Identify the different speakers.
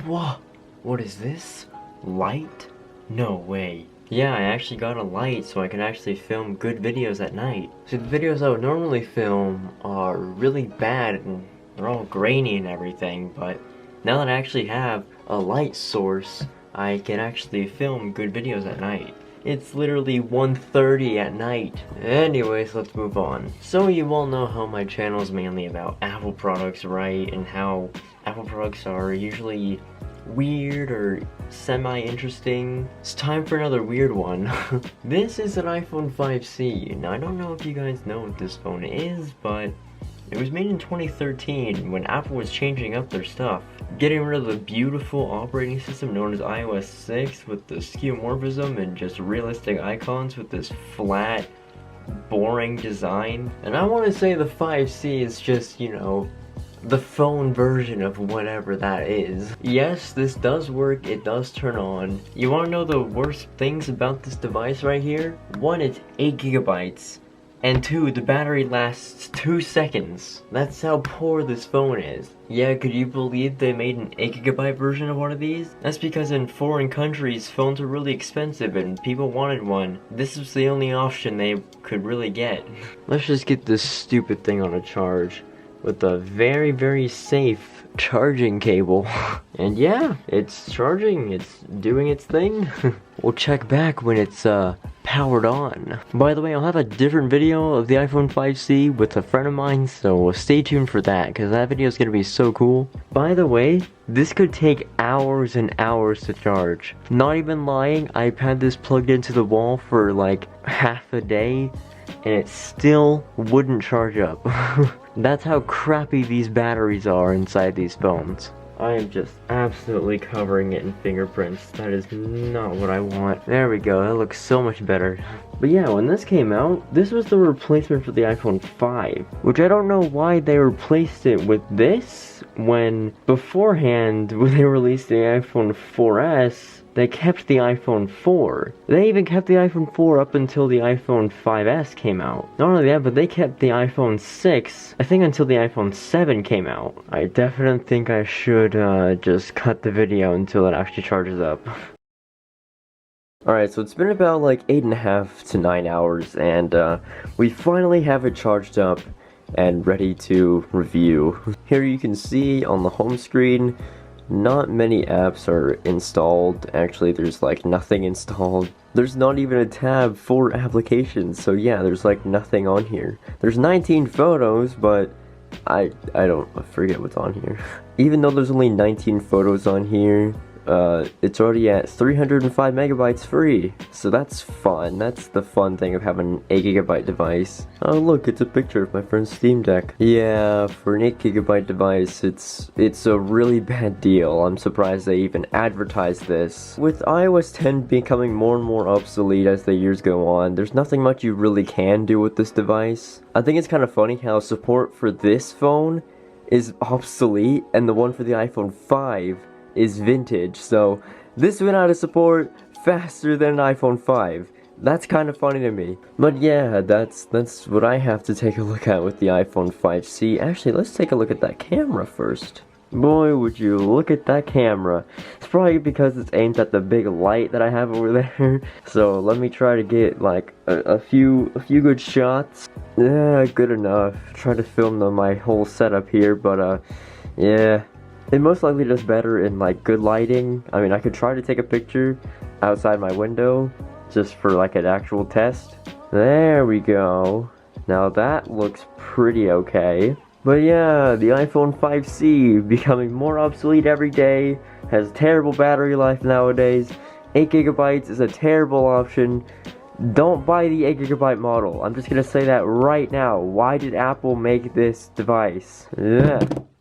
Speaker 1: Whoa, what is this? Light? No way. Yeah, I actually got a light so I can actually film good videos at night. So the videos I would normally film are really bad and they're all grainy and everything, but now that I actually have a light source, I can actually film good videos at night. It's literally 1:30 at night. Anyways, let's move on. So you all know how my channel is mainly about Apple products, right? And how Apple products are usually weird or semi-interesting. It's time for another weird one. This is an iPhone 5C. Now I don't know if you guys know what this phone is, but it was made in 2013 when Apple was changing up their stuff, getting rid of the beautiful operating system known as iOS 6 with the skeuomorphism and just realistic icons with this flat, boring design. And I want to say the 5C is just, you know, the phone version of whatever that is. Yes, this does work, it does turn on. You want to know the worst things about this device right here? One, it's 8 gigabytes. And 2, the battery lasts 2 seconds. That's how poor this phone is. Yeah, could you believe they made an 8 gigabyte version of one of these? That's because in foreign countries, phones are really expensive and people wanted one. This was the only option they could really get. Let's just get this stupid thing on a charge with a very, very safe charging cable. And yeah, it's charging, it's doing its thing. We'll check back when it's powered on. By the way, I'll have a different video of the iPhone 5C with a friend of mine, so stay tuned for that, because that video is going to be so cool. By the way, this could take hours and hours to charge. Not even lying, I've had this plugged into the wall for like half a day, and it still wouldn't charge up. That's how crappy these batteries are inside these phones. I am just absolutely covering it in fingerprints. That is not what I want. There we go, that looks so much better. But yeah, when this came out, this was the replacement for the iPhone 5, which I don't know why they replaced it with this, when beforehand, when they released the iPhone 4S, they kept the iPhone 4. They even kept the iPhone 4 up until the iPhone 5S came out. Not only that, but they kept the iPhone 6, I think until the iPhone 7 came out. I definitely think I should just cut the video until it actually charges up. Alright, so it's been about like 8.5 to 9 hours, and we finally have it charged up and ready to review. Here you can see on the home screen, not many apps are installed. Actually, there's like nothing installed. There's not even a tab for applications, so yeah, there's like nothing on here. There's 19 photos, but I forget what's on here. Even though there's only 19 photos on here, it's already at 305 megabytes free, so that's fun. That's the fun thing of having an 8 gigabyte device. Oh look, it's a picture of my friend's Steam Deck. Yeah, for an 8 gigabyte device, it's a really bad deal. I'm surprised they even advertised this. With iOS 10 becoming more and more obsolete as the years go on, there's nothing much you really can do with this device. I think it's kind of funny how support for this phone is obsolete and the one for the iPhone 5 is vintage, so this went out of support faster than an iPhone 5. That's kind of funny to me. But yeah, that's what I have to take a look at with the iPhone 5C. Actually, let's take a look at that camera first. Boy, would you look at that camera. It's probably because it's aimed at the big light that I have over there. So let me try to get like a few good shots. Yeah, good enough. Try to film my whole setup here, but yeah. It most likely does better in like good lighting. I mean, I could try to take a picture outside my window just for like an actual test. There we go. Now that looks pretty okay. But yeah, the iPhone 5C becoming more obsolete every day, has terrible battery life nowadays. 8 gigabytes is a terrible option. Don't buy the 8 gigabyte model. I'm just gonna say that right now. Why did Apple make this device? Yeah.